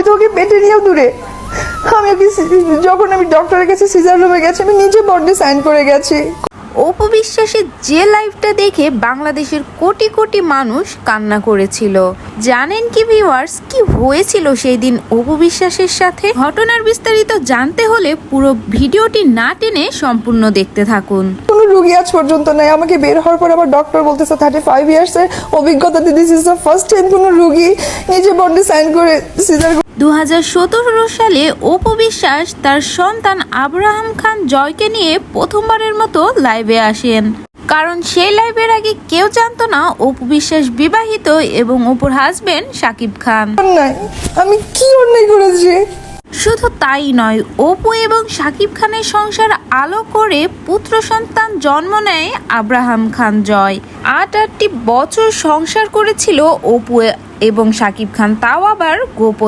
আমি তো ওকে পেটে নিয়েও দূরে। আমি ওকে যখন আমি ডক্টরের কাছে সিজার রুমে গেছি, আমি নিজে বডি সাইন করে গেছি। অপু বিশ্বাসের যে লাইভটা দেখে বাংলাদেশের কোটি কোটি মানুষ কান্না করেছিল। জানেন কি ভিউয়ার্স, কি হয়েছিল সেই দিন অপু বিশ্বাসের সাথে? ঘটনার বিস্তারিত জানতে হলে পুরো ভিডিওটি না টেনে সম্পূর্ণ দেখতে থাকুন। কোনো রুগী আজ পর্যন্ত নাই। আমাকে বের হওয়ার পর আবার ডক্টর বলতেছে 35 ইয়ার্সের অভিজ্ঞতাতে this is the first time কোনো রুগী নিজে বডি সাইন করে সিজার। 2017 সালে অপু বিশ্বাস তার সন্তান আব্রাহাম খান জয়কে নিয়ে প্রথমবারের মতো লাইভে আসেন। কারণ সেই লাইভের আগে কেউ জানতো না অপু বিশ্বাস বিবাহিত এবং অপুর হাজবেন্ড শাকিব খান। নাই, আমি কি অন্যায় করেছি? শুধু তাই নয়, অপু এবং শাকিব খানের সংসার আলো করে পুত্র সন্তান জন্ম নেয় আব্রাহাম খান জয়। 8টি বছর সংসার করেছিল অপু এবং শাকিব খান, তাও আবার গোপন।